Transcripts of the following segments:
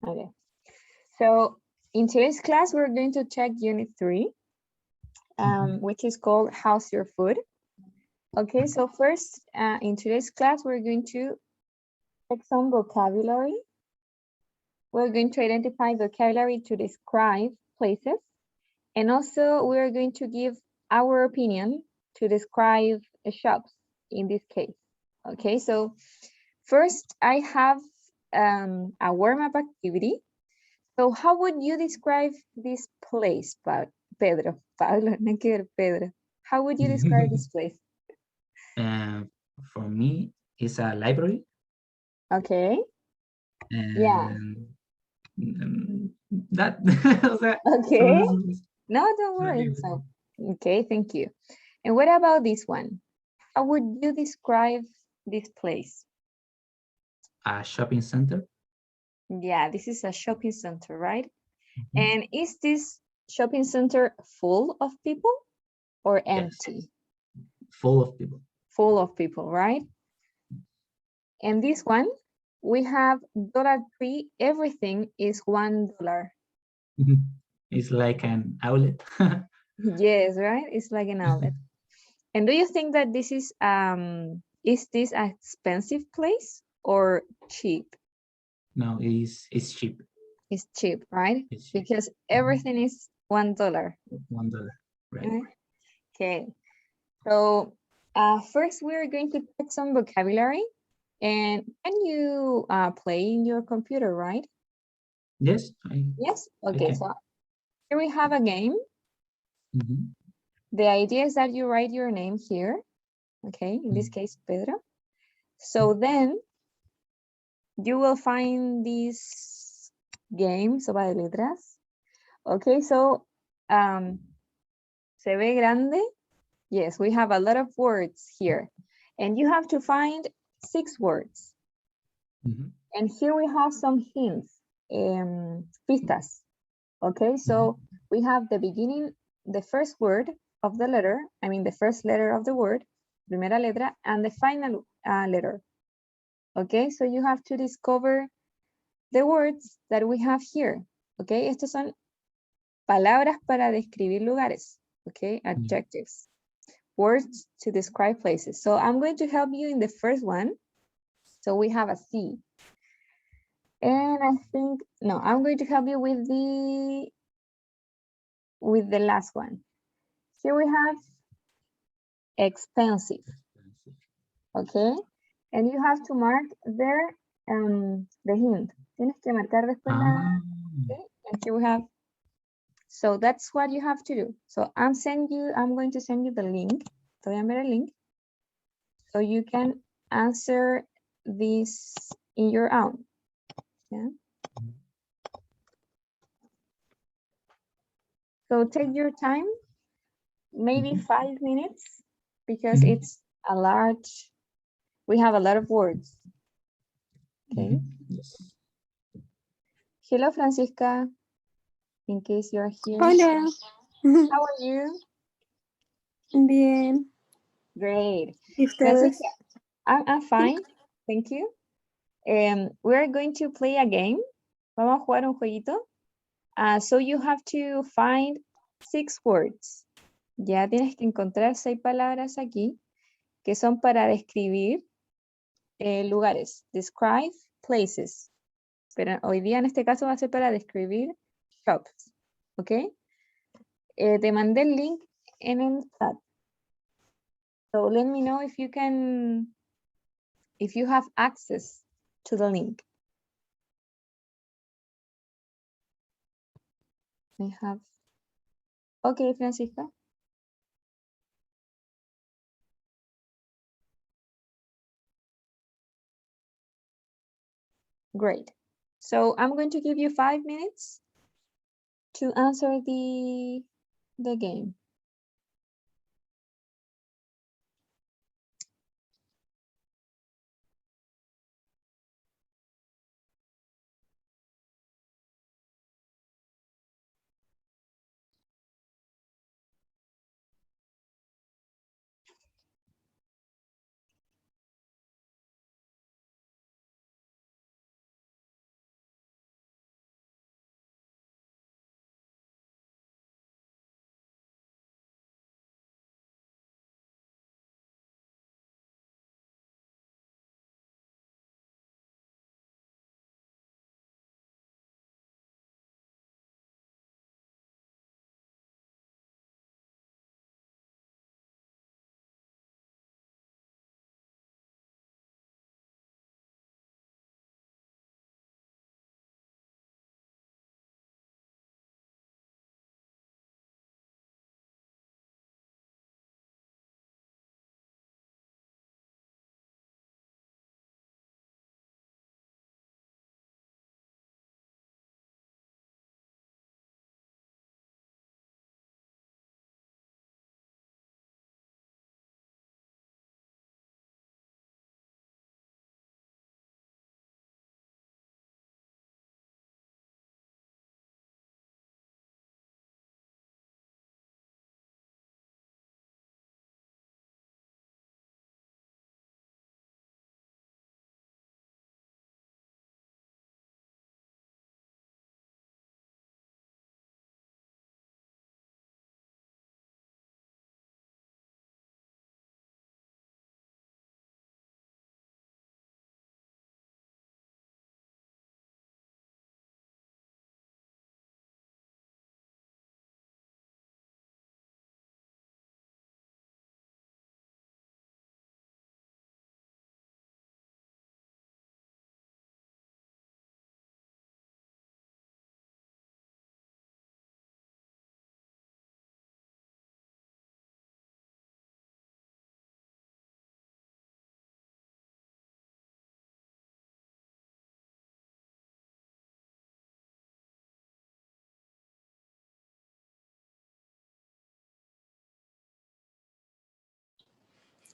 Okay. So in today's class, we're going to check Unit 3, which is called How's Your Food? Okay, so first, in today's class, we're going to check some vocabulary. We're going to identify vocabulary to describe places. And also, we're going to give our opinion to describe shops in this case. Okay, so first, I have a warm-up activity. So how would you describe this place, Pedro? Pablo, no quiero Pedro. How would you describe this place? For me, it's a library. Okay. And Yeah. That. Okay. No, don't worry. It's fine. Okay, thank you. And what about this one? How would you describe this place? A shopping center. Yeah, this is a shopping center, right? And is this shopping center full of people or empty? Yes. Full of people. Full of people, right? And this one, we have $3, everything is $1. It's like an outlet. Yes, right? It's like an outlet. And do you think that this is this an expensive place or cheap? No, it's cheap. It's cheap, right? It's cheap. Because everything is $1. $1, right? Okay. So first we're going to check some vocabulary. And can you play in your computer, right? Yes. Yes. Okay. So here we have a game. The idea is that you write your name here. Okay. In this case, Pedro. So then you will find this game, Sopa de Letras. Okay. So se ve grande. Yes, we have a lot of words here. And you have to find 6 words. And here we have some hints, pistas. Okay, so we have the beginning, the first word of the letter, I mean the first letter of the word, primera letra, and the final letter. Okay, so you have to discover the words that we have here. Okay, estos son palabras para describir lugares. Okay, adjectives. Words to describe places. So I'm going to help you in the first one. So we have a C. And I think, no, I'm going to help you with the last one. Here we have expensive. Okay. And you have to mark there the hint. Tienes que marcar después okay? And here we have, so that's what you have to do. So I'm going to send you the link. Te voy a enviar el link. So you can answer this in your own. Yeah. So take your time, maybe 5 minutes, because it's a large, we have a lot of words. Okay. Yes. Hello, Francisca, in case you're here. Hola. How are you? Bien. Great. ¿Y ustedes? Francisca, I'm fine, thank you. We're going to play a game. Vamos a jugar un jueguito. So you have to find 6 words. Ya tienes que encontrar 6 palabras aquí que son para describir lugares. Describe places. Pero hoy día en este caso va a ser para describir shops. ¿Ok? Te mandé el link en el chat. So let me know if you have access to the link. I have. Okay, Francisca. Great. So I'm going to give you 5 minutes to answer the game.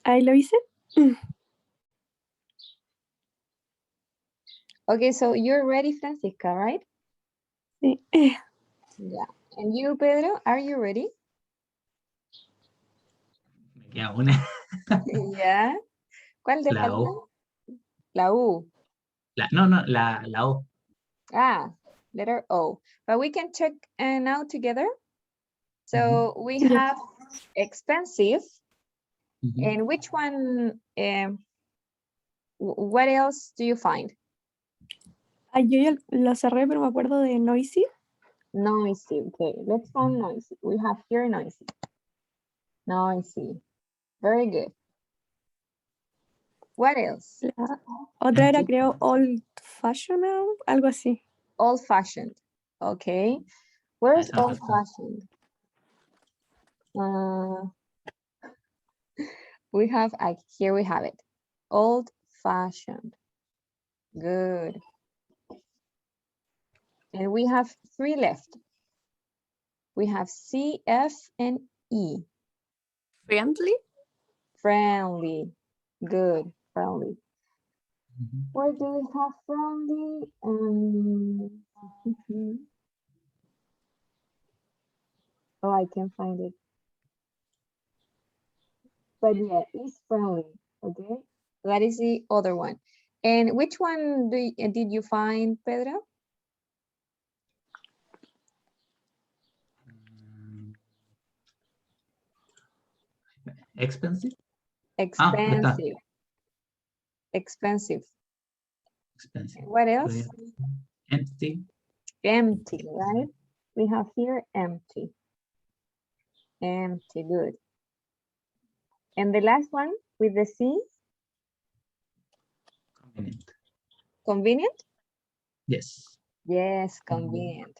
Ahí lo hice. Okay, so you're ready, Francisca, right? Sí. Yeah. And you, Pedro, are you ready? Me queda una. Yeah. ¿Cuál te La falta? O. La U. No, la O. Ah, letter O. But we can check now together. So we Yeah. have expensive. Mhm. And which one, what else do you find? Ah, yo ya lo cerré, pero me acuerdo de noisy. Noisy. Okay, let's find noisy. We have here noisy. Noisy. Very good. What else? La otra era, creo, old fashioned, algo así. Old fashioned. Okay. Where's Esa me old faltó. fashioned? We have, here we have it. Old fashioned. Good. And we have 3 left. We have C, F, and E. Friendly. Friendly. Good. Friendly. Mhm. Where do we have friendly? Oh, I can't find it. But yeah, it's friendly. Okay. That is the other one. And which one did you find, Pedro? Expensive. Expensive. Expensive. Expensive. What else? Empty. Empty, right? We have here empty. Empty, good. And the last one with the C? Convenient. Convenient? Yes. Yes, convenient.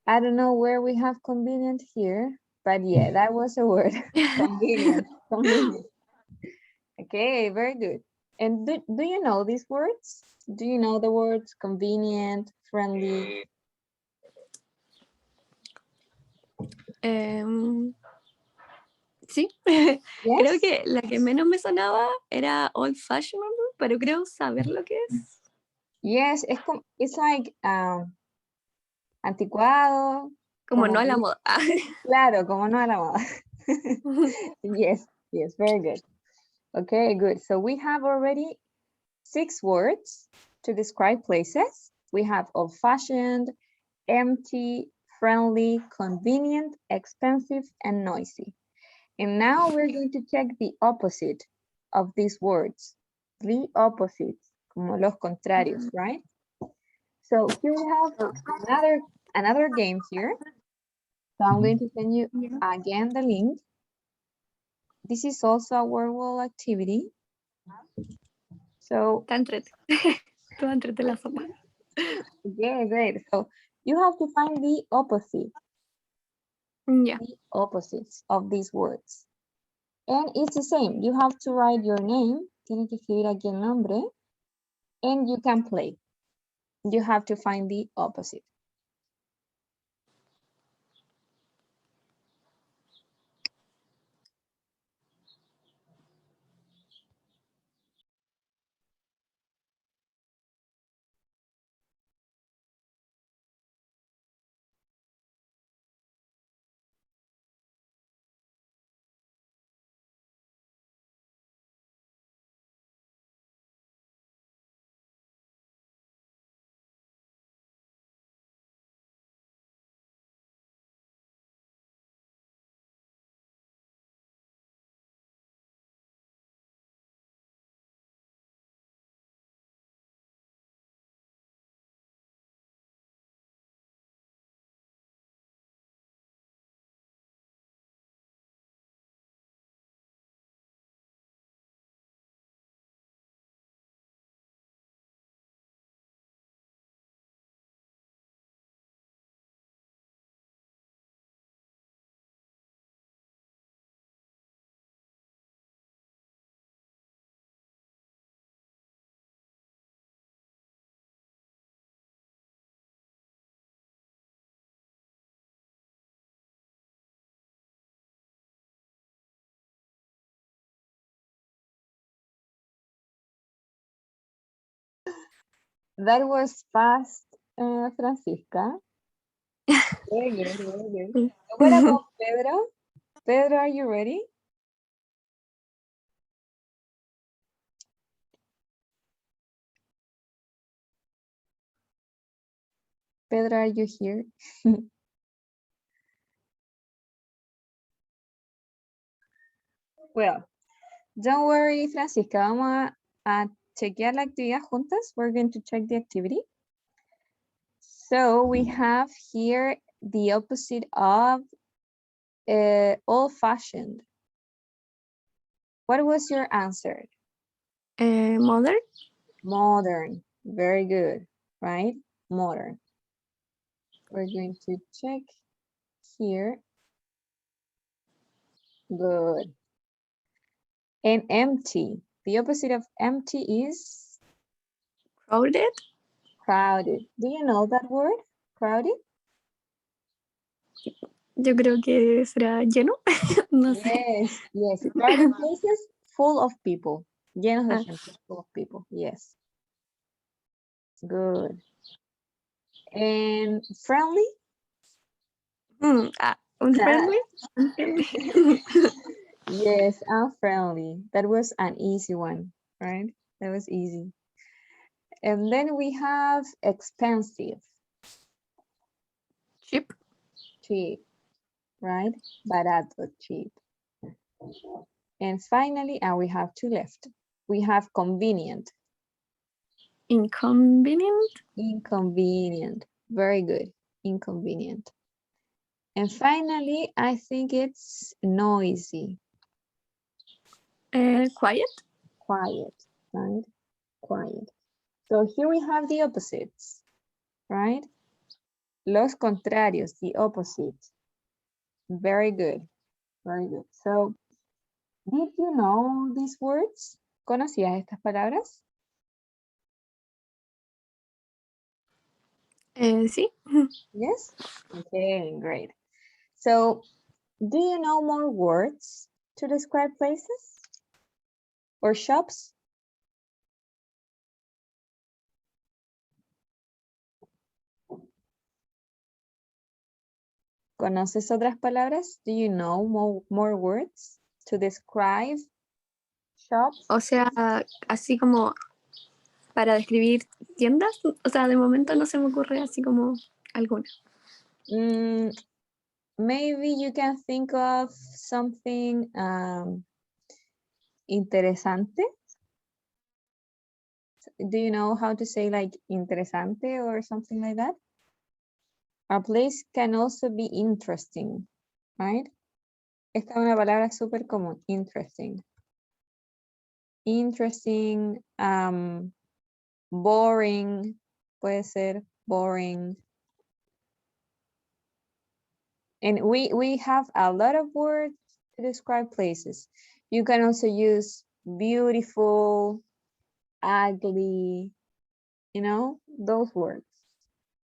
I don't know where we have convenient here, but yeah, that was a word. Convenient. Convenient. Okay, very good. And do you know these words? Do you know the words convenient, friendly? Sí. Yes? Creo que la que menos me sonaba era old fashioned, pero creo saber lo que es. Yes, it's like anticuado. Como no a la moda. Claro, como no a la moda. Yes, yes, very good. Okay, good. So we have already 6 words to describe places. We have old-fashioned, empty, friendly, convenient, expensive, and noisy. And now we're going to check the opposite of these words. The opposites, como los contrarios, right? So here we have another game here. So I'm going to send you again the link. This is also a word wall activity. So Está entrete. Toda entrete la sopa. yeah, great. So you have to find the opposite. Yeah. The opposites of these words. And it's the same. You have to write your name. Tiene que escribir aquí el nombre. And you can play. You have to find the opposite. That was fast, Francisca. Very good, very good. What about Pedro? Pedro, are you ready? Pedro, are you here? Well, don't worry, Francisca. Vamos a chequear la actividad juntas. We're going to check the activity. So we have here the opposite of old-fashioned. What was your answer? Modern. Modern. Very good, right? Modern. We're going to check here. Good. And empty. The opposite of empty is? Crowded. Crowded. Do you know that word? Crowded? Yo creo que será lleno. No sé. Yes, yes. Crowded places full of people. Llenos de gente, full of people. Yes. Good. And friendly? Unfriendly. Yes, unfriendly. That was an easy one, right? That was easy. And then we have expensive. Cheap. Cheap, right? Barato, cheap. And finally, we have two left. We have convenient. Inconvenient. Inconvenient. Very good. Inconvenient. And finally, I think it's noisy. Quiet. Quiet, right? Quiet. So here we have the opposites, right? Los contrarios, the opposite. Very good. Very good. So, did you know these words? ¿Conocías estas palabras? Sí. Yes? Okay, great. So, do you know more words to describe places or shops? ¿Conoces otras palabras? Do you know more words to describe shops? O sea, así como para describir tiendas. O sea, de momento no se me ocurre así como alguna. Maybe you can think of something interesante. Do you know how to say like interesante or something like that? A place can also be interesting, right? Esta es una palabra súper común, interesting. Interesting, boring, puede ser boring. And we have a lot of words to describe places. You can also use beautiful, ugly, you know, those words.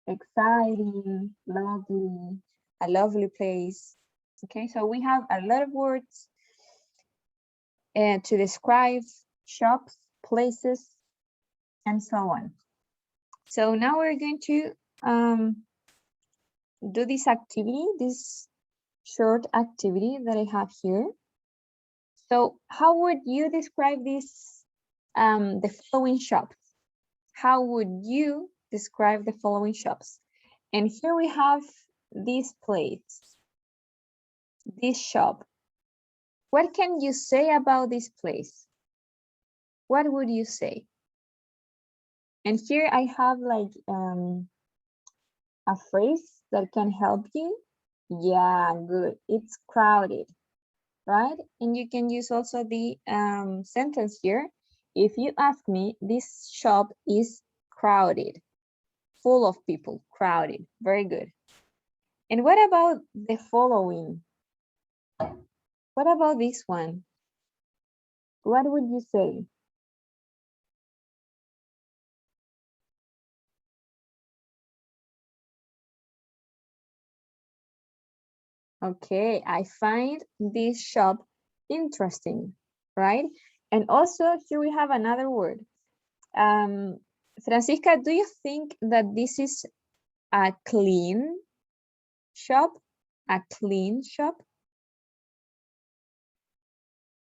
Exciting, lovely, a lovely place. Okay, so we have a lot of words to describe shops, places, and so on. So now we're going to do this activity, this short activity that I have here. So how would you describe this, the following shops? How would you describe the following shops? And here we have this place, this shop. What can you say about this place? What would you say? And here I have like a phrase that can help you. Yeah, good. It's crowded, right? And you can use also the sentence here. If you ask me, this shop is crowded, full of people, crowded. Very good. And what about the following? What about this one? What would you say? Okay, I find this shop interesting, right? And also here we have another word. Francisca, do you think that this is a clean shop? A clean shop?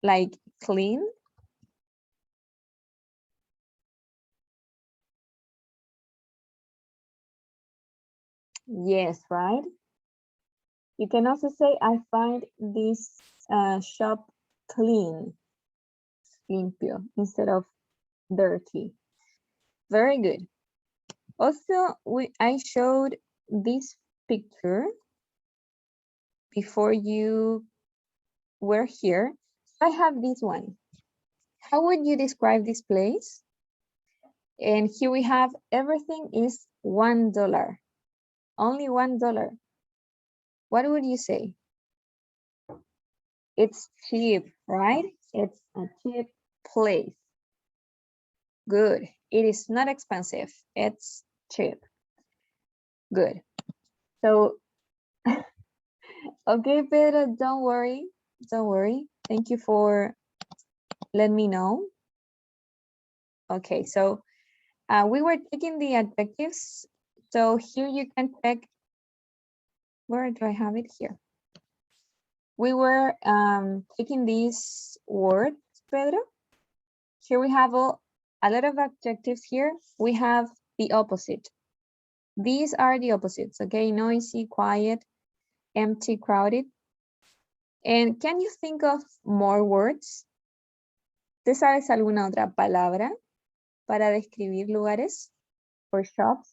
Like clean? Yes, right? You can also say, I find this shop clean, limpio, instead of dirty. Very good. Also, I showed this picture before you were here. I have this one. How would you describe this place? And here we have everything is $1. Only $1. What would you say? It's cheap, right? It's a cheap place. Good. It is not expensive. It's cheap. Good. So, okay, Pedro, don't worry. Don't worry. Thank you for letting me know. Okay, so we were taking the adjectives. So here you can check. Where do I have it here? We were taking these words, Pedro. Here we have a lot of adjectives here. We have the opposite. These are the opposites, okay? Noisy, quiet, empty, crowded. And can you think of more words? ¿Te sabes alguna otra palabra para describir lugares or shops?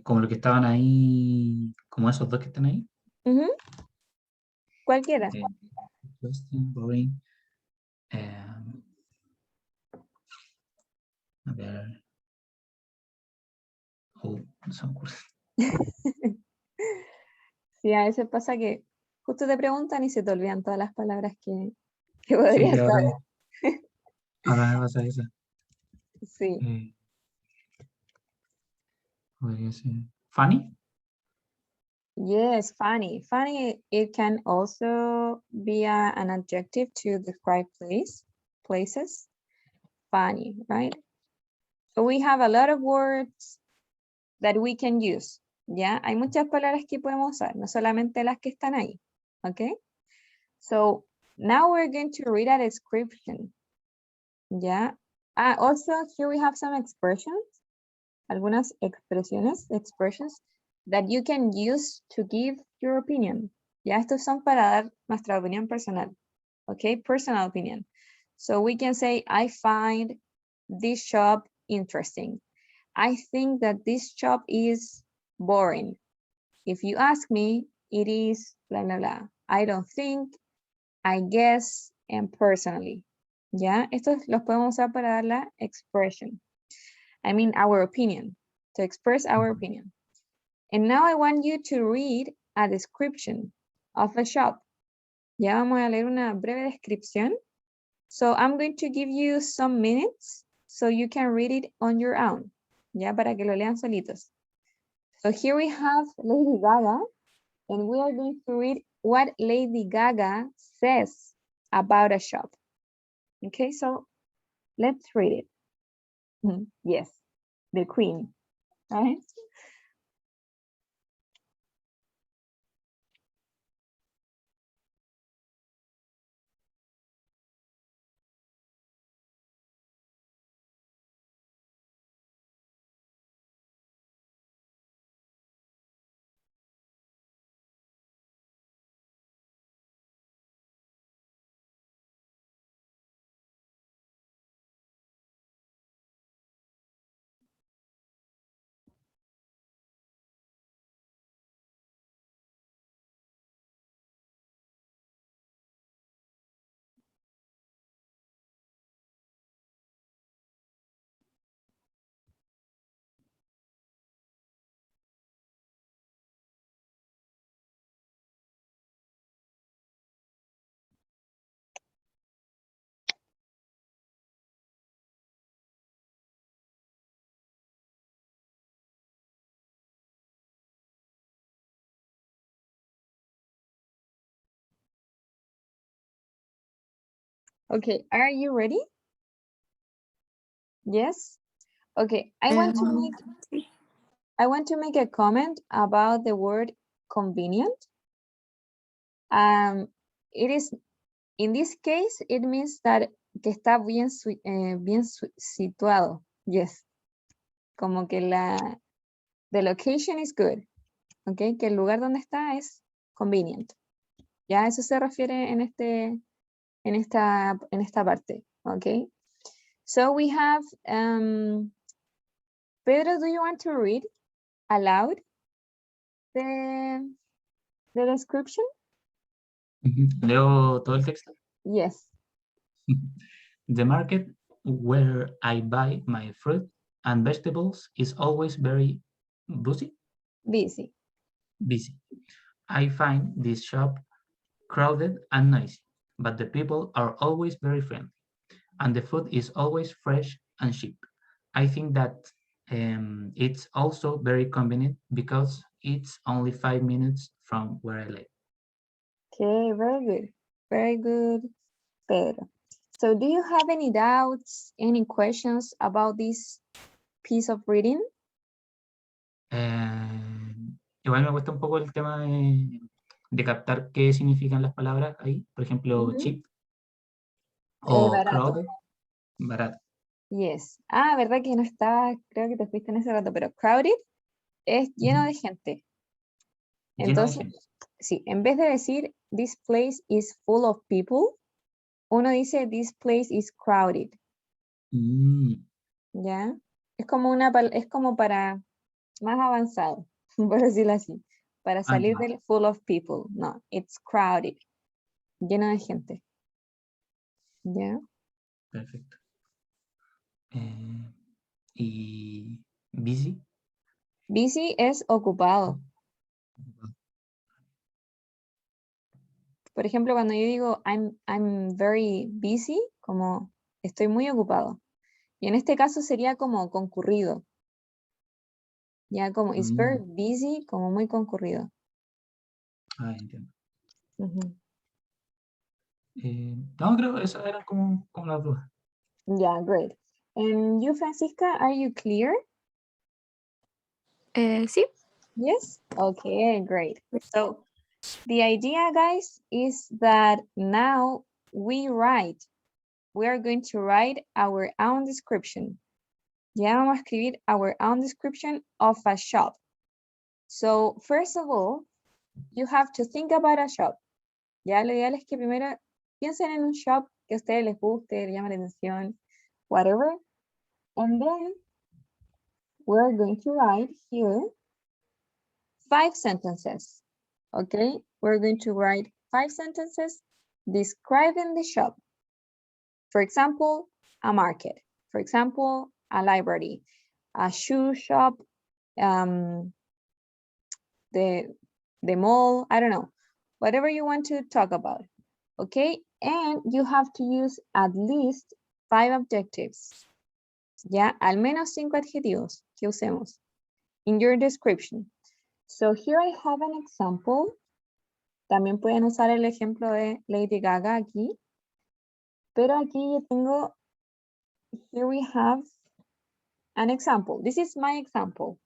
Como lo que estaban ahí, como esos dos que están ahí. Cualquiera. Interesting, boring. A ver. Oh, no se me ocurre. Sí, a veces pasa que justo te preguntan y se te olvidan todas las palabras que Sí, podrías saber. ahora me pasa eso. Sí. Podría ser. Funny? Yes, funny. Funny, it can also be an adjective to describe places. Funny, right? So we have a lot of words that we can use. ¿Ya? Hay muchas palabras que podemos usar, no solamente las que están ahí. Okay? So now we're going to read a description. ¿Ya? Also, here we have some expressions. Algunas expresiones, expressions that you can use to give your opinion. Ya, estos son para dar nuestra opinión personal. Okay, personal opinion. So we can say, I find this shop interesting. I think that this shop is boring. If you ask me, it is blah, blah, blah. I don't think, I guess, and personally. Ya, estos los podemos usar para dar la expression. I mean, our opinion, to express our opinion. And now I want you to read a description of a shop. Ya vamos a leer una breve descripción. So I'm going to give you some minutes so you can read it on your own. Ya, para que lo lean solitos. So here we have Lady Gaga, and we are going to read what Lady Gaga says about a shop. Okay, so let's read it. Yes, the queen, right? Okay, are you ready? Yes? Okay, I want Sí. to make a comment about the word convenient. It is, in this case, it means that que está bien, situado. Yes. Como que the location is good. Okay, que el lugar donde está es convenient. Ya eso se refiere en esta parte. Okay. So we have, Pedro, do you want to read aloud the description? Leo todo el texto. Yes. The market where I buy my fruit and vegetables is always very busy. Busy. I find this shop crowded and noisy, but the people are always very friendly, and the food is always fresh and cheap. I think that it's also very convenient because it's only 5 minutes from where I live. Okay, very good. Very good, Pedro. So do you have any doubts, any questions about this piece of reading? Igual me cuesta un poco el tema de captar qué significan las palabras ahí. Por ejemplo, cheap o Barato. crowded, barato. Yes. Ah, verdad que no estaba, creo que te fuiste en ese rato, pero crowded es lleno de gente. Lleno de Entonces, gente. sí, en vez de decir this place is full of people, uno dice this place is crowded. ¿Ya? Es como para más avanzado, por decirlo así. Para salir Ya. del full of people. No, it's crowded. Lleno de gente. ¿Ya? Perfecto. Y busy. Busy es ocupado. Por ejemplo, cuando yo digo I'm very busy, como estoy muy ocupado. Y en este caso sería como concurrido. Ya como it's very busy, como muy concurrido. Entiendo. Ujú. No, creo que esas eran como las dudas. Yeah, great. And you, Francisca, are you clear? Sí. Yes? Okay, great. So the idea, guys, is that now we are going to write our own description. Ya vamos a escribir our own description of a shop. So first of all, you have to think about a shop. Ya lo ideal es que primero piensen en un shop que a ustedes les guste, les llame la atención, whatever. And then we're going to write here 5 sentences. Okay, we're going to write 5 sentences describing the shop. For example, a market. For example, a library, a shoe shop, the mall, I don't know, whatever you want to talk about. Okay, and you have to use at least 5 adjectives. Ya, al menos 5 adjetivos que usemos in your description. So here I have an example. También pueden usar el ejemplo de Lady Gaga aquí. Pero aquí yo tengo, here we have an example. This is my example.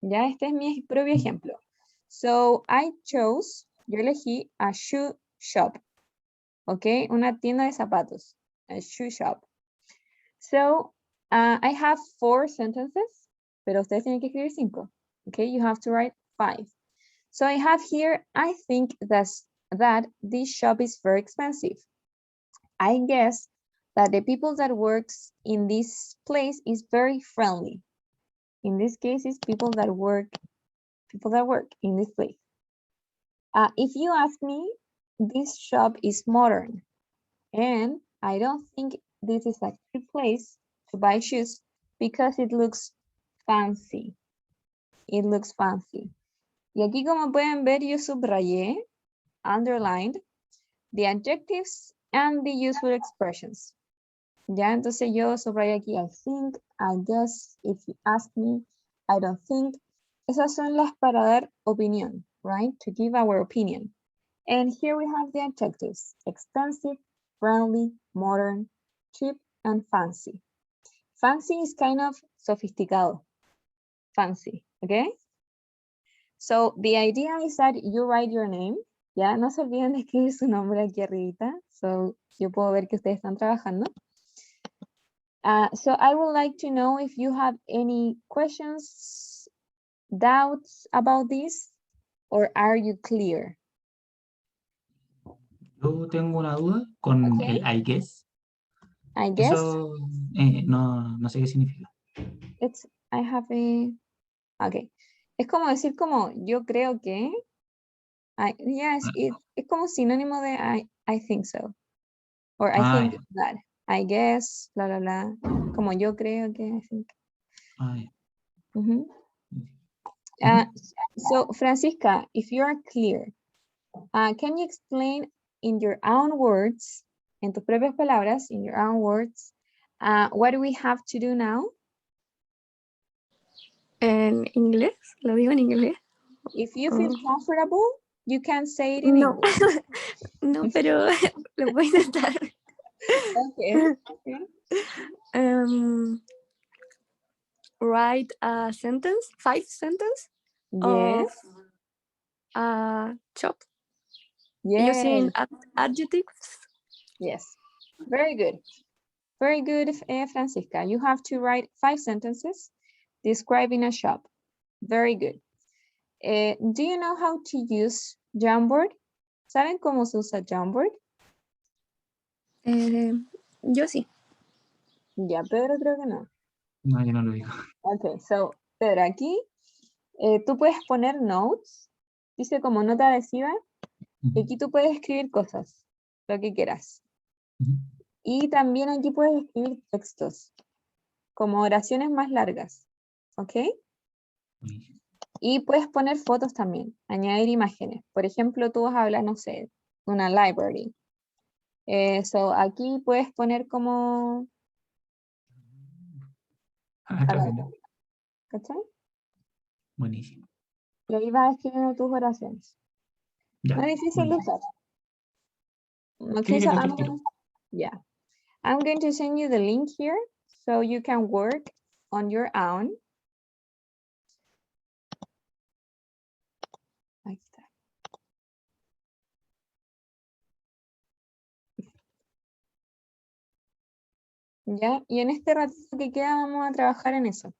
Ya, este es mi propio ejemplo. So I chose, yo elegí a shoe shop. Ok, una tienda de zapatos. A shoe shop. So I have 4 sentences, pero ustedes tienen que escribir 5. Okay, you have to write 5. So I have here, I think that this shop is very expensive. I guess that the people that works in this place is very friendly. In this case, it's people that work in this place. If you ask me, this shop is modern, and I don't think this is a good place to buy shoes because it looks fancy. It looks fancy. Y aquí, como pueden ver, yo subrayé, underlined, the adjectives and the useful expressions. Ya, entonces yo subrayé aquí, I think, I guess, if you ask me, I don't think. Esas son las para dar opinión, right? To give our opinion. And here we have the adjectives: expensive, friendly, modern, cheap, and fancy. Fancy is kind of sofisticado, fancy, okay? So the idea is that you write your name. Ya, no se olviden de escribir su nombre aquí arribita. So yo puedo ver que ustedes están trabajando. So I would like to know if you have any questions, doubts about this, or are you clear? Yo tengo una duda con Okay. el I guess. I guess Eso no sé qué significa. I have a, okay. Es como decir como, yo creo que, yes, es como sinónimo de I think so. Or I think Ya. that. I guess, bla, bla, bla. Como yo creo que, I think. Ya. Mhm. Ujú. So, Francisca, if you are clear, can you explain in your own words, en tus propias palabras, in your own words, what do we have to do now? En inglés, lo digo en inglés. If you feel comfortable, you can say it in No, English. no, pero lo voy a intentar. Okay. Write a sentence, 5 sentences Yes. of a shop Yes. using adjectives. Yes. Very good. Very good, Francisca. You have to write 5 sentences describing a shop. Very good. Do you know how to use Jamboard? ¿Saben cómo se usa Jamboard? Yo sí. Ya, Pedro creo que no. No, yo no lo digo. Ok, so, Pedro, aquí tú puedes poner notes, dice como nota adhesiva, y aquí tú puedes escribir cosas, lo que quieras. Ujú. Y también aquí puedes escribir textos, como oraciones más largas, ¿ok? Buenísimo. Y puedes poner fotos también, añadir imágenes. Por ejemplo, tú vas a hablar, no sé, una library. So, aquí puedes poner como... Está bien. ¿Cachai? Buenísimo. Y ahí vas escribiendo tus oraciones. Ya. No es difícil de Buenísimo. usar. Okay, Sí, so le cacho el tiro. yeah. I'm going to send you the link here so you can work on your own. Ahí está. Ya, y en este ratito que queda vamos a trabajar en eso.